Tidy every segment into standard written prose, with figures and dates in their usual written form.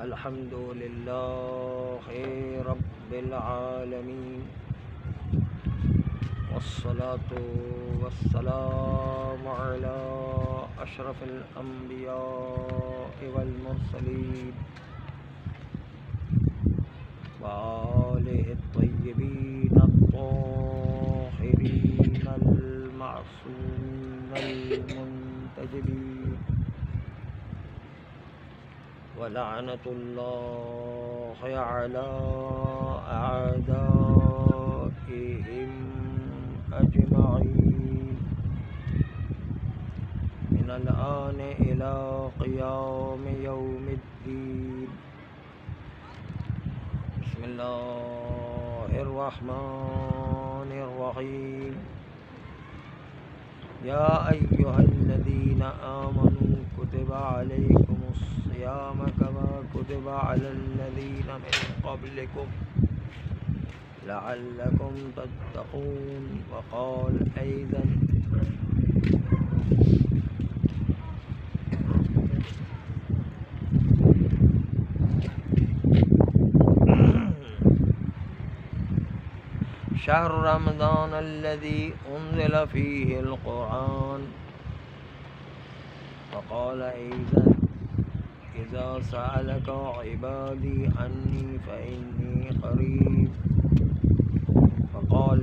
الحمد لله رب العالمين والصلاة والسلام على أشرف الأنبياء والمرسلين وآله الطيبين الطاهرين المعصومين المنتجبين ولعنة الله على أعدائهم أجمعين من الآن إلى قيام يوم الدين. بسم الله الرحمن الرحيم. يا أيها الذين آمنوا كتب عليكم الصيام كما كتب على الذين من قبلكم لعلكم تتقون. وقال أيضا شهر رمضان الذي أنزل فيه القرآن. وقال أيضا إذا سألك عبادي عني فإني قريب. وقال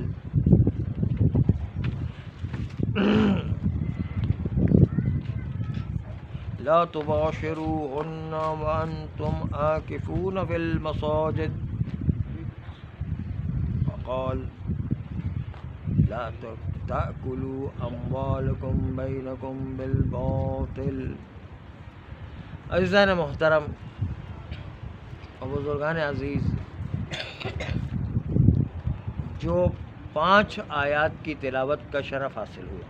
لا تباشروهن وأنتم عاكفون في المساجد. وقال لا تأكلوا أموالكم بينكم بالباطل. عزیزان محترم و بزرگان عزیز، جو 5 آیات کی تلاوت کا شرف حاصل ہوا،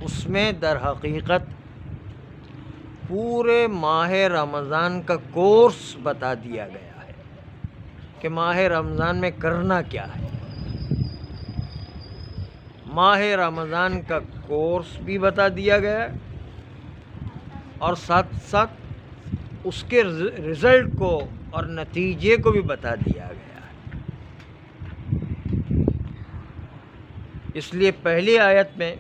اس میں در حقیقت پورے ماہ رمضان کا کورس بتا دیا گیا ہے کہ ماہ رمضان میں کرنا کیا ہے. ماہ رمضان کا کورس بھی بتا دیا گیا اور ساتھ ساتھ اس کے رزلٹ کو اور نتیجے کو بھی بتا دیا گیا ہے. اس لیے پہلی آیت میں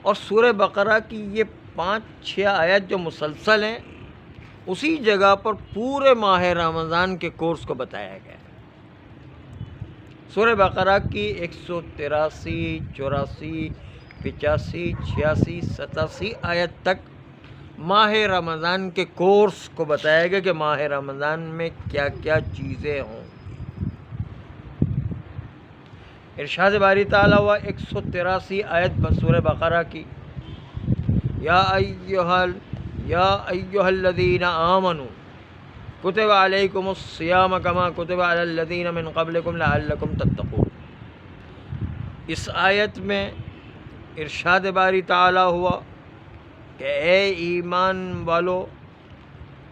اور سورہ بقرہ کی یہ 5-6 آیت جو مسلسل ہیں، اسی جگہ پر پورے ماہ رمضان کے کورس کو بتایا گیا ہے. سورہ بقرہ کی 183، 84، 85، 86، 87 آیت تک ماہ رمضان کے کورس کو بتایا گیا کہ ماہ رمضان میں کیا کیا چیزیں ہوں. ارشاد باری تعالیٰ ہوا 183 آیت سورہ بقرہ کی، یا ایھا الذین آمنوا کتب علیکم الصیام کما کتب علی الذین من قبلکم لعلکم تتقون. اس آیت میں ارشاد باری تعالیٰ ہوا کہ اے ایمان والو،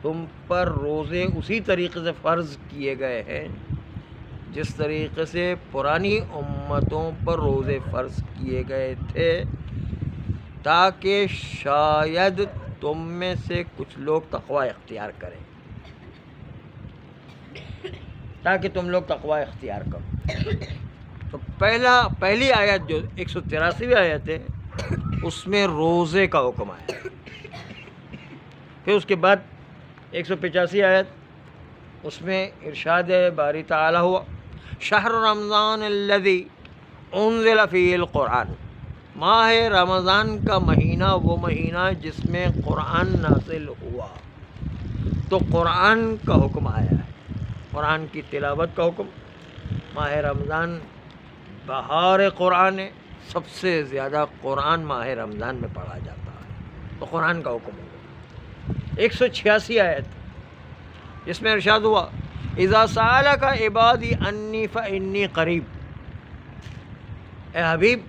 تم پر روزے اسی طریقے سے فرض کیے گئے ہیں جس طریقے سے پرانی امتوں پر روزے فرض کیے گئے تھے، تاکہ شاید تم میں سے کچھ لوگ تقوی اختیار کریں، تاکہ تم لوگ تقوی اختیار کرو. تو پہلی آیت جو 183 آیت ہے، اس میں روزے کا حکم آیا. پھر اس کے بعد 185 آیت، اس میں ارشاد باری تعالیٰ ہوا شہر رمضان الذی انزل فیہ القرآن. ماہ رمضان کا مہینہ وہ مہینہ جس میں قرآن نازل ہوا. تو قرآن کا حکم آیا ہے، قرآن کی تلاوت کا حکم. ماہ رمضان بہار قرآن ہے، سب سے زیادہ قرآن ماہ رمضان میں پڑھا جاتا ہے، تو قرآن کا حکم ہوا. 186 آیت جس میں ارشاد ہوا اذا سألک عبادی انی فانی قریب. اے حبیب،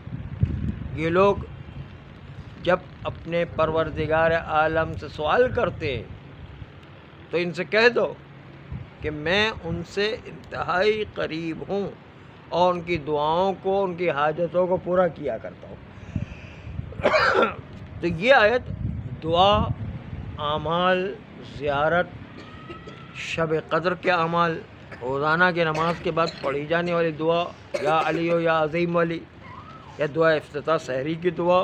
یہ لوگ جب اپنے پروردگار عالم سے سوال کرتے ہیں تو ان سے کہہ دو کہ میں ان سے انتہائی قریب ہوں اور ان کی دعاؤں کو، ان کی حاجتوں کو پورا کیا کرتا ہوں. تو یہ آیت دعا اعمال، زیارت، شب قدر کے اعمال، روزانہ کی نماز کے بعد پڑھی جانے والی دعا یا علی و یا عظیم والی، یا دعا افتتاح سحری کی دعا،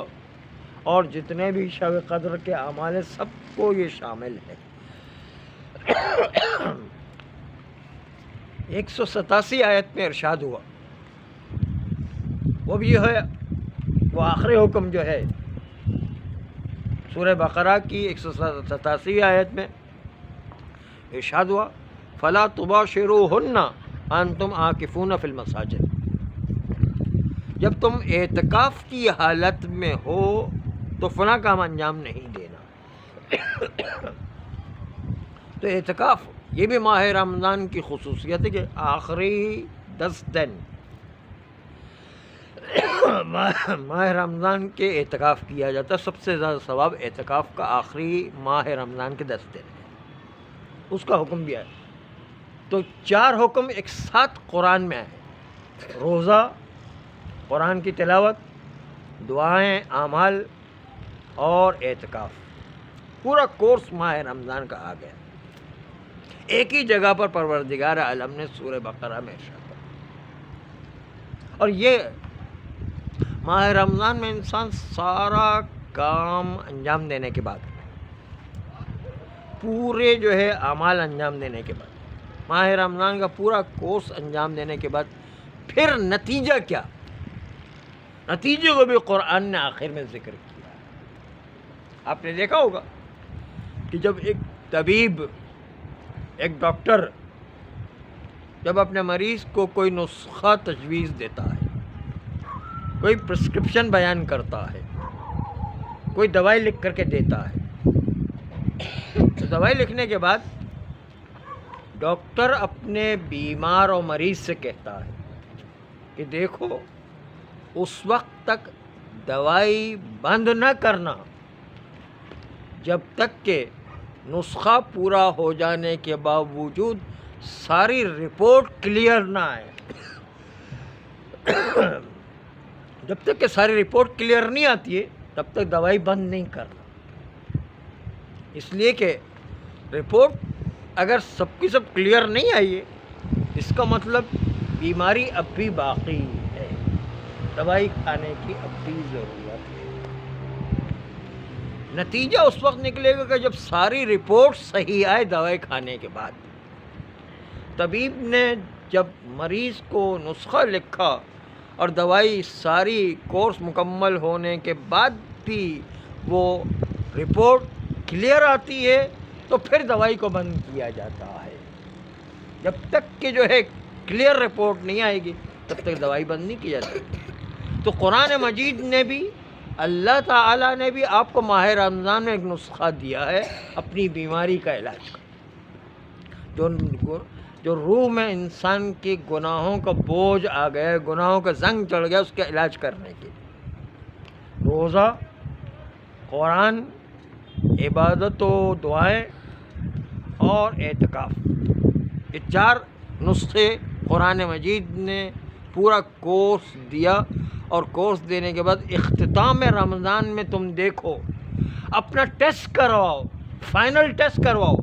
اور جتنے بھی شب قدر کے اعمال ہیں سب کو یہ شامل ہے۔ 187 آیت میں ارشاد ہوا، وہ بھی ہے وہ آخری حکم جو ہے سورہ بقرہ کی 187 آیت میں ارشاد ہوا، فَلَا تُبَاشِرُوهُنَّ أَنْتُمْ عَاكِفُونَ فِي الْمَسَاجِدِ۔ جب تم اعتکاف کی حالت میں ہو تو فلاں کام انجام نہیں دینا۔ تو اعتکاف یہ بھی ماہ رمضان کی خصوصیت ہے کہ آخری 10 دن ماہ رمضان کے اعتکاف کیا جاتا ہے۔ سب سے زیادہ ثواب اعتکاف کا آخری ماہ رمضان کے 10 دن ہے، اس کا حکم بھی ہے۔ تو 4 حکم ایک ساتھ قرآن میں آئے، روزہ، قرآن کی تلاوت، دعائیں، اعمال اور اعتکاف، پورا کورس ماہ رمضان کا آ گیا۔ ایک ہی جگہ پر پروردگار عالم نے سورہ بقرہ میں ارشاد کیا۔ اور یہ ماہ رمضان میں انسان سارا کام انجام دینے کے بعد، پورے جو ہے اعمال انجام دینے کے بعد، ماہ رمضان کا پورا کورس انجام دینے کے بعد پھر نتیجہ کیا، نتیجے کو بھی قرآن نے آخر میں ذکر کیا۔ آپ نے دیکھا ہوگا کہ جب ایک طبیب، ایک ڈاکٹر جب اپنے مریض کو کوئی نسخہ تجویز دیتا ہے، کوئی پرسکرپشن بیان کرتا ہے، کوئی دوائی لکھ کر کے دیتا ہے، تو دوائی لکھنے کے بعد ڈاکٹر اپنے بیمار اور مریض سے کہتا ہے کہ دیکھو اس وقت تک دوائی بند نہ کرنا جب تک کہ نسخہ پورا ہو جانے کے باوجود ساری رپورٹ کلیئر نہ آئے۔ جب تک کہ ساری رپورٹ کلیئر نہیں آتی ہے تب تک دوائی بند نہیں کرنا، اس لیے کہ رپورٹ اگر سب کی سب کلیئر نہیں آئی ہے اس کا مطلب بیماری اب بھی باقی ہے، دوائی کھانے کی اب بھی ضرورت ہے۔ نتیجہ اس وقت نکلے گا کہ جب ساری رپورٹ صحیح آئے دوائی کھانے کے بعد۔ طبیب نے جب مریض کو نسخہ لکھا اور دوائی ساری کورس مکمل ہونے کے بعد بھی وہ رپورٹ کلیئر آتی ہے تو پھر دوائی کو بند کیا جاتا ہے۔ جب تک کہ جو ہے کلیئر رپورٹ نہیں آئے گی تب تک دوائی بند نہیں کی جاتی۔ تو قرآن مجید نے بھی، اللہ تعالیٰ نے بھی آپ کو ماہ رمضان میں ایک نسخہ دیا ہے اپنی بیماری کا علاج کا، جو روح میں انسان کے گناہوں کا بوجھ آ گیا، گناہوں کا زنگ چڑھ گیا، اس کا علاج کرنے کے لیے روزہ، قرآن، عبادت و دعائیں اور اعتکاف، یہ 4 نسخے قرآن مجید نے پورا کورس دیا۔ اور کورس دینے کے بعد اختتام رمضان میں تم دیکھو، اپنا ٹیسٹ کرواؤ، فائنل ٹیسٹ کرواؤ،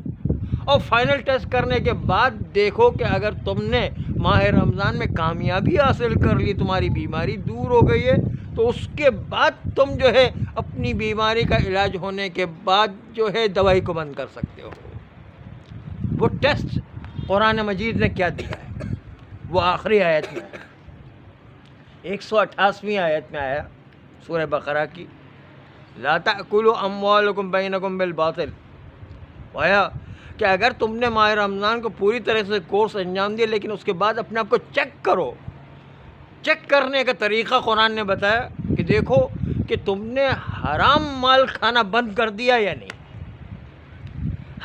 اور فائنل ٹیسٹ کرنے کے بعد دیکھو کہ اگر تم نے ماہ رمضان میں کامیابی حاصل کر لی، تمہاری بیماری دور ہو گئی ہے، تو اس کے بعد تم جو ہے اپنی بیماری کا علاج ہونے کے بعد جو ہے دوائی کو بند کر سکتے ہو۔ وہ ٹیسٹ قرآن مجید نے کیا دیا ہے، وہ آخری آیت میں ہے، 188ویں آیت میں آیا سورہ بقرہ کی، لا تأکلوا اموالکم بینکم بالباطل۔ آیا کہ اگر تم نے ماہ رمضان کو پوری طرح سے کورس انجام دیا لیکن اس کے بعد اپنے آپ کو چیک کرو، چیک کرنے کا طریقہ قرآن نے بتایا کہ دیکھو کہ تم نے حرام مال کھانا بند کر دیا یا نہیں۔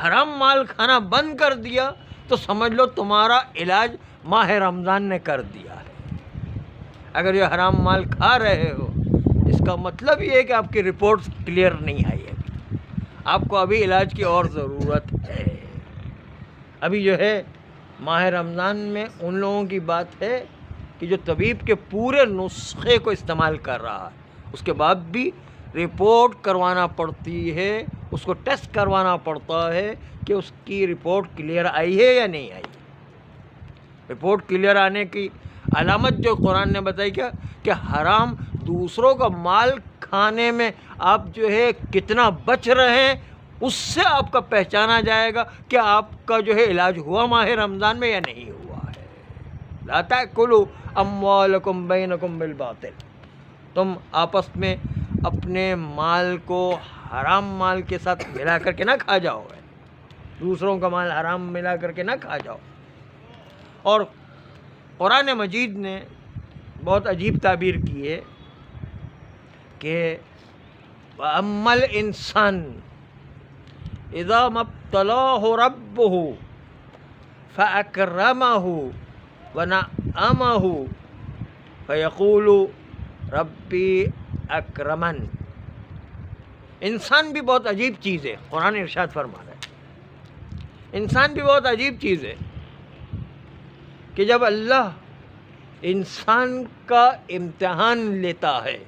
حرام مال کھانا بند کر دیا تو سمجھ لو تمہارا علاج ماہ رمضان نے کر دیا ہے۔ اگر یہ حرام مال کھا رہے ہو اس کا مطلب یہ ہے کہ آپ کی رپورٹس کلیئر نہیں آئی ہے، آپ کو ابھی علاج کی اور ضرورت ہے۔ ابھی جو ہے ماہ رمضان میں ان لوگوں کی بات ہے کہ جو طبیب کے پورے نسخے کو استعمال کر رہا ہے، اس کے بعد بھی رپورٹ کروانا پڑتی ہے اس کو ٹیسٹ کروانا پڑتا ہے کہ اس کی رپورٹ کلیئر آئی ہے یا نہیں آئی. رپورٹ کلیئر آنے کی علامت جو قرآن نے بتائی کیا کہ حرام دوسروں کا مال کھانے میں آپ جو ہے کتنا بچ رہے ہیں، اس سے آپ کا پہچانا جائے گا کہ آپ کا جو ہے علاج ہوا ماہ رمضان میں یا نہیں ہوا ہے. لا تأکلوا اموالکم بینکم بالباطل، تم آپس میں اپنے مال کو حرام مال کے ساتھ ملا کر کے نہ کھا جاؤ، دوسروں کا مال حرام ملا کر کے نہ کھا جاؤ. اور قرآن مجید نے بہت عجیب تعبیر کی ہے کہ وَأَمَّا الْإِنسَانُ إِذَا مَا ابْتَلَاهُ رَبُّهُ فَأَكْرَمَهُ وَنَعَّمَهُ فَيَقُولُ رَبِّي أَكْرَمَنِ. انسان بھی بہت عجیب چیز ہے، قرآن ارشاد فرما رہا ہے انسان بھی بہت عجیب چیز ہے کہ جب اللہ انسان کا امتحان لیتا ہے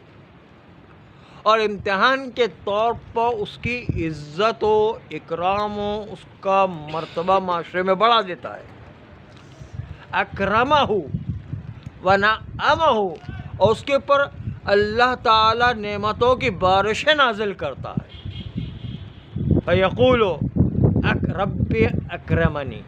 اور امتحان کے طور پر اس کی عزت و اکرام و اس کا مرتبہ معاشرے میں بڑھا دیتا ہے، اکرمہ ونعمہ، اور اس کے اوپر اللہ تعالی نعمتوں کی بارشیں نازل کرتا ہے. فیقول رب اکرمنی،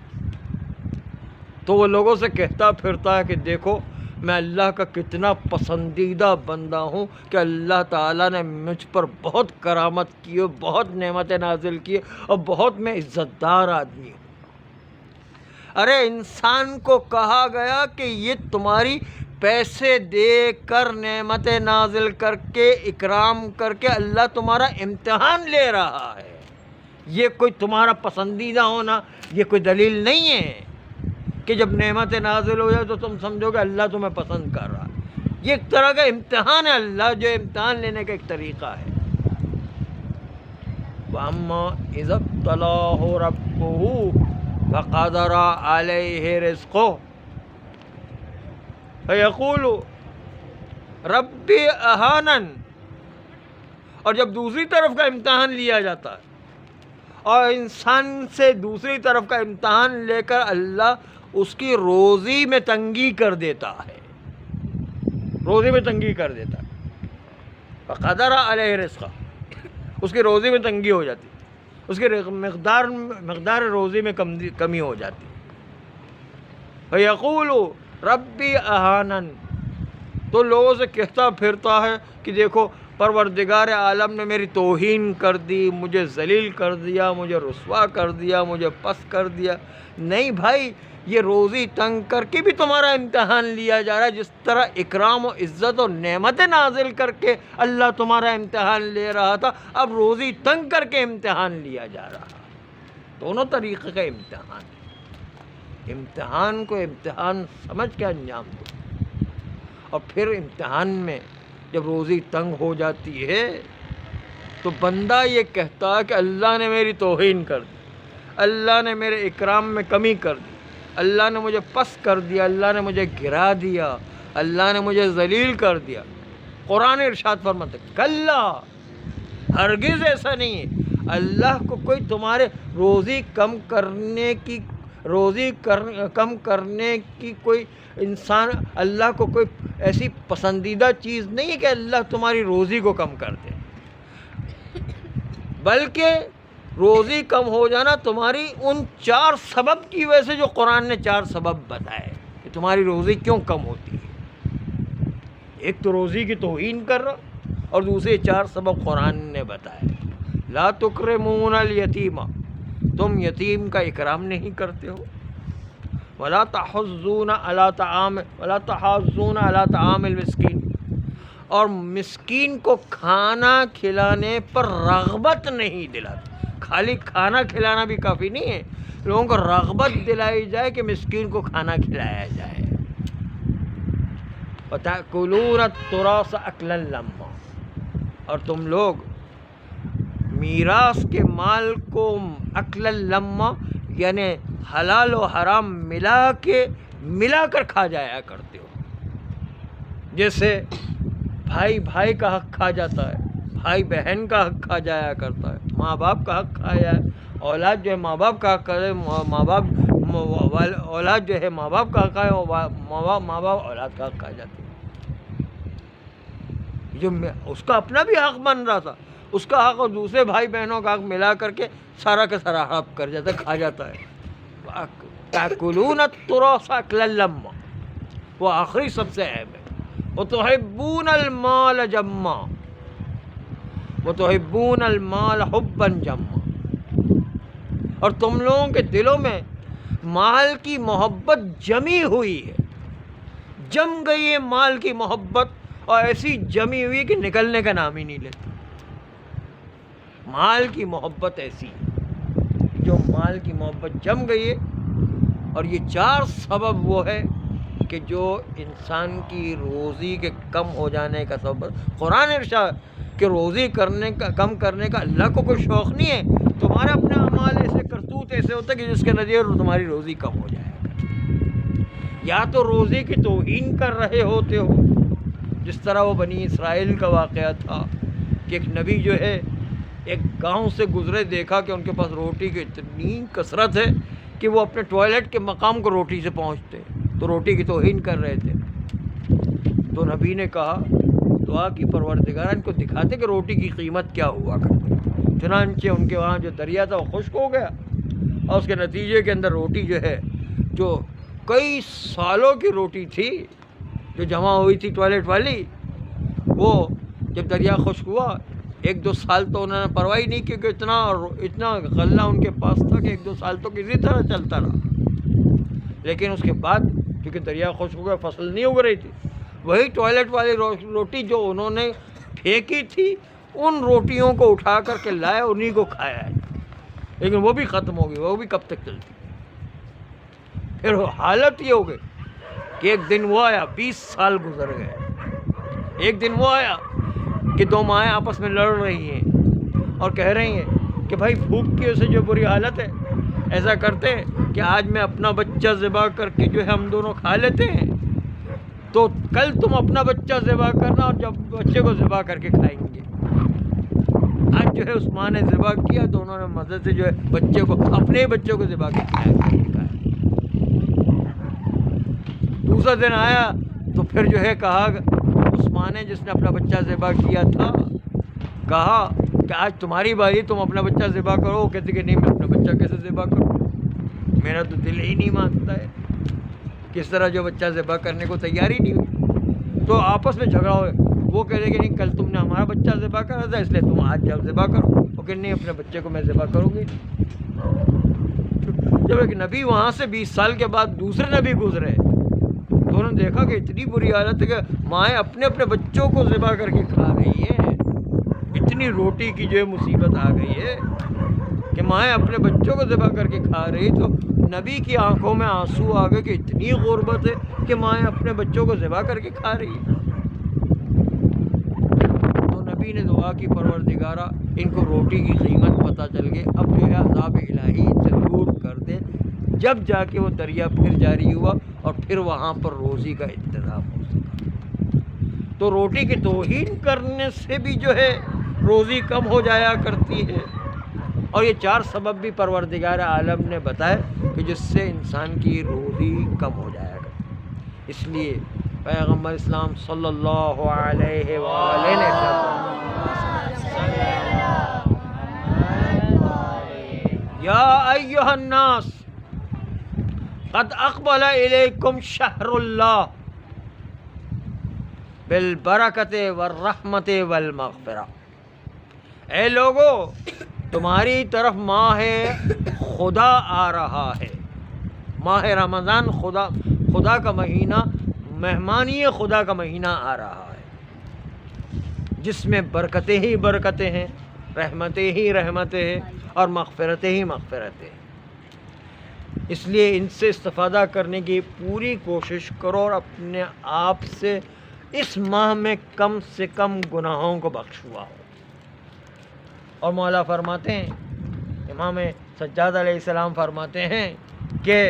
تو وہ لوگوں سے کہتا پھرتا ہے کہ دیکھو میں اللہ کا کتنا پسندیدہ بندہ ہوں کہ اللہ تعالیٰ نے مجھ پر بہت کرامت کی ہے، بہت نعمتیں نازل کی اور بہت میں عزت دار آدمی ہوں. ارے انسان کو کہا گیا کہ یہ تمہاری پیسے دے کر نعمتیں نازل کر کے اکرام کر کے اللہ تمہارا امتحان لے رہا ہے، یہ کوئی تمہارا پسندیدہ ہونا یہ کوئی دلیل نہیں ہے کہ جب نعمتیں نازل ہو جائے تو تم سمجھو کہ اللہ تمہیں پسند کر رہا ہے. یہ ایک طرح کا امتحان ہے، اللہ جو امتحان لینے کا ایک طریقہ ہے. وَأَمَّا إِذَا ابْتَلَاهُ رَبُّهُ فَقَدَرَ عَلَيْهِ رِزْقَهُ فَيَقُولُ رَبِّ أَهَانَنِ. اور جب دوسری طرف کا امتحان لیا جاتا ہے اور انسان سے دوسری طرف کا امتحان لے کر اللہ اس کی روزی میں تنگی کر دیتا ہے، روزی میں تنگی کر دیتا ہے. فقدر علیہ رزقہ، اس کی روزی میں تنگی ہو جاتی، اس کی مقدار روزی میں کمی ہو جاتی. فیقول ربی اہانن، تو لوگوں سے کہتا پھرتا ہے کہ دیکھو پروردگار عالم نے میری توہین کر دی، مجھے ذلیل کر دیا، مجھے رسوا کر دیا، مجھے پست کر دیا. نہیں بھائی، یہ روزی تنگ کر کے بھی تمہارا امتحان لیا جا رہا ہے. جس طرح اکرام و عزت و نعمتیں نازل کر کے اللہ تمہارا امتحان لے رہا تھا، اب روزی تنگ کر کے امتحان لیا جا رہا ہے. دونوں طریقے کا امتحان ہے. امتحان کو امتحان سمجھ کے انجام دو. اور پھر امتحان میں جب روزی تنگ ہو جاتی ہے تو بندہ یہ کہتا ہے کہ اللہ نے میری توہین کر دی، اللہ نے میرے اکرام میں کمی کر دی، اللہ نے مجھے پست کر دیا، اللہ نے مجھے گرا دیا، اللہ نے مجھے ذلیل کر دیا. قرآن ارشاد فرماتا ہے کلا، ہرگز ایسا نہیں ہے. اللہ کو کوئی تمہارے روزی کم کرنے کی کوئی انسان، اللہ کو کوئی ایسی پسندیدہ چیز نہیں ہے کہ اللہ تمہاری روزی کو کم کر دے، بلکہ روزی کم ہو جانا تمہاری ان 4 سبب کی وجہ سے جو قرآن نے 4 سبب بتائے کہ تمہاری روزی کیوں کم ہوتی ہے. ایک تو روزی کی توہین کر رہا، اور دوسرے 4 سبب قرآن نے بتائے. لا تکرمون الیتیم، تم یتیم کا اکرام نہیں کرتے ہو. ولا تحضون علی طعام المسکین، اور مسکین کو کھانا کھلانے پر رغبت نہیں دلاتے. خالی کھانا کھلانا بھی کافی نہیں ہے، لوگوں کو رغبت دلائی جائے کہ مسکین کو کھانا کھلایا جائے. وَتَأْكُلُونَ التُّرَاثَ أَكْلًا لَمًّا، اور تم لوگ میراث کے مال کو اکلا لما، یعنی حلال و حرام ملا کر کھا جایا کرتے ہو. جیسے بھائی کا حق کھا جاتا ہے، بھائی بہن کا حق کھا جایا کرتا ہے، ماں باپ کا حق کھایا جائے، اولاد جو ہے ماں باپ کا حق کرے، ماں باپ اولاد جو ہے ماں باپ کا حق ہے، ماں باپ اولاد کا حق کھا جاتے ہیں۔ جو اس کا اپنا بھی حق بن رہا تھا، اس کا حق اور دوسرے بھائی بہنوں کا حق ملا کر کے سارا کا سارا حق کر جاتا ہے، کھا جاتا ہے۔ تاکلون التراث اکلا لما، وہ آخری سب سے اہم ہے۔ وتحبون المال جما، وتحبون المال حبا جما، اور تم لوگوں کے دلوں میں مال کی محبت جمی ہوئی ہے، جم گئی ہے مال کی محبت، اور ایسی جمی ہوئی کہ نکلنے کا نام ہی نہیں لیتی۔ مال کی محبت ایسی ہے، جو مال کی محبت جم گئی ہے۔ اور یہ 4 سبب وہ ہے کہ جو انسان کی روزی کے کم ہو جانے کا سبب۔ قرآن ارشاد کہ روزی کم کرنے کا اللہ کو کوئی شوق نہیں ہے، تمہارا اپنا اعمال ایسے کرتوت ایسے ہوتا ہے کہ جس کے نتیجے تمہاری روزی کم ہو جائے گا۔ یا تو روزی کی توہین کر رہے ہوتے ہو، جس طرح وہ بنی اسرائیل کا واقعہ تھا کہ ایک نبی جو ہے ایک گاؤں سے گزرے، دیکھا کہ ان کے پاس روٹی کی اتنی کثرت ہے کہ وہ اپنے ٹوائلٹ کے مقام کو روٹی سے پہنچتے، تو روٹی کی توہین کر رہے تھے۔ تو نبی نے کہا، دعا کی پروردگار ان کو دکھاتے کہ روٹی کی قیمت کیا ہوا کرتی۔ چنانچہ ان کے وہاں جو دریا تھا وہ خشک ہو گیا، اور اس کے نتیجے کے اندر روٹی جو ہے، جو کئی سالوں کی روٹی تھی جو جمع ہوئی تھی ٹوائلٹ والی، وہ جب دریا خشک ہوا 1-2 سال تو انہوں نے پرواہ نہیں کی، کیونکہ اتنا غلہ ان کے پاس تھا کہ 1-2 سال تو کسی طرح چلتا رہا۔ لیکن اس کے بعد کیونکہ دریا خشک ہو گیا، فصل نہیں اگ رہی تھی، وہی ٹوائلٹ والی روٹی جو انہوں نے پھینکی تھی، ان روٹیوں کو اٹھا کر کے لائے، انہی کو کھایا ہے، لیکن وہ بھی ختم ہو گئی۔ وہ بھی کب تک چلتی؟ پھر حالت یہ ہو گئی کہ ایک دن وہ آیا، 20 سال گزر گئے، ایک دن وہ آیا کہ 2 مائیں آپس میں لڑ رہی ہیں اور کہہ رہی ہیں کہ بھائی بھوک کی وجہ سے جو بری حالت ہے، ایسا کرتے ہیں کہ آج میں اپنا بچہ ذبح کر کے جو ہے ہم دونوں کھا لیتے ہیں، تو کل تم اپنا بچہ ذبح کرنا اور جب بچے کو ذبح کر کے کھائیں گے۔ آج جو ہے اس ماں نے ذبح کیا، دونوں نے مزے سے جو ہے بچے کو، اپنے ہی بچے کو ذبح کر کھایا۔ دوسرا دن آیا تو پھر جو ہے کہا، اس ماں نے جس نے اپنا بچہ ذبح کیا تھا، کہا کہ آج تمہاری باری، تم اپنا بچہ ذبح کرو۔ وہ کہتے کہ نہیں، میں اپنا بچہ کیسے ذبح کروں، میرا تو دل ہی نہیں مانتا ہے۔ کس طرح جو بچہ ذبح کرنے کو تیار ہی نہیں ہوئی، تو آپس میں جھگڑا ہوئے۔ وہ کہہ رہے کہ نہیں، کل تم نے ہمارا بچہ ذبح کرا تھا، اس لیے تم آج جب ذبح کرو۔ وہ کہ نہیں، اپنے بچے کو میں ذبح کروں گی۔ جب ایک نبی وہاں سے 20 سال کے بعد دوسرے نبی گزرے، تو انہوں نے دیکھا کہ اتنی بری حالت ہے کہ مائیں اپنے اپنے بچوں کو ذبح کر کے کھا رہی ہیں، اتنی روٹی کی جو ہے مصیبت آ گئی ہے کہ مائیں اپنے بچوں کو ذبح کر کے کھا رہی۔ تو نبی کی آنکھوں میں آنسو آ گئے کہ اتنی غربت ہے کہ مائیں اپنے بچوں کو ذبح کر کے کھا رہی ہیں۔ تو نبی نے دعا کی، پروردگارا ان کو روٹی کی قیمت پتہ چل گئی، اب جو ہے عذاب الہی ان سے دور کر دے۔ جب جا کے وہ دریا پھر جاری ہوا اور پھر وہاں پر روزی کا انتظام ہو سکا۔ تو روٹی کی توہین کرنے سے بھی جو ہے روزی کم ہو جایا کرتی ہے، اور یہ 4 سبب بھی پروردگار عالم نے بتائے کہ جس سے انسان کی روزی کم ہو جایا کرتی ہے۔ اس لیے پیغمبر اسلام صلی اللہ علیہ وآلہ نے یا ایھا الناس قد اقبل الیکم شہر اللہ بالبرکۃ والرحمۃ والمغفرہ۔ اے لوگو، تمہاری طرف ماہ خدا آ رہا ہے، ماہ رمضان، خدا کا مہینہ، مہمانی خدا کا مہینہ آ رہا ہے، جس میں برکتیں ہی برکتیں ہیں، رحمتیں ہی رحمتیں ہیں، اور مغفرتیں ہی مغفرتیں ہیں۔ اس لیے ان سے استفادہ کرنے کی پوری کوشش کرو، اور اپنے آپ سے اس ماہ میں کم سے کم گناہوں کو بخشوا ہو۔ اور مولا فرماتے ہیں، امام سجاد علیہ السلام فرماتے ہیں کہ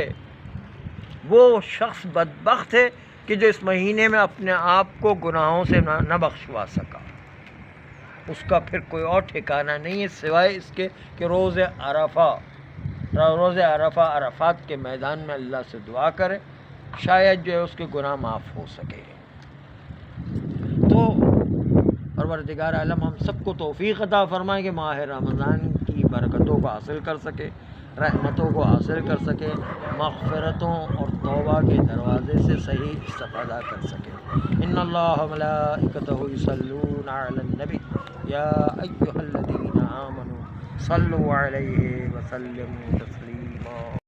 وہ شخص بدبخت ہے کہ جو اس مہینے میں اپنے آپ کو گناہوں سے نہ بخشوا سکا۔ اس کا پھر کوئی اور ٹھکانہ نہیں ہے سوائے اس کے کہ روز عرفہ عرفات کے میدان میں اللہ سے دعا کرے، شاید جو ہے اس کے گناہ معاف ہو سکے۔ تو پروردگار عالم ہم سب کو توفیق عطا فرمائے کہ ماہ رمضان کی برکتوں کو حاصل کر سکے، رحمتوں کو حاصل کر سکے، مغفرتوں اور توبہ کے دروازے سے صحیح استفادہ کر سکے۔ ان اللہ ملائکتہ یصلون علی النبی یا ایھا الذین آمنوا صلوا علیہ وسلموا تسلیما۔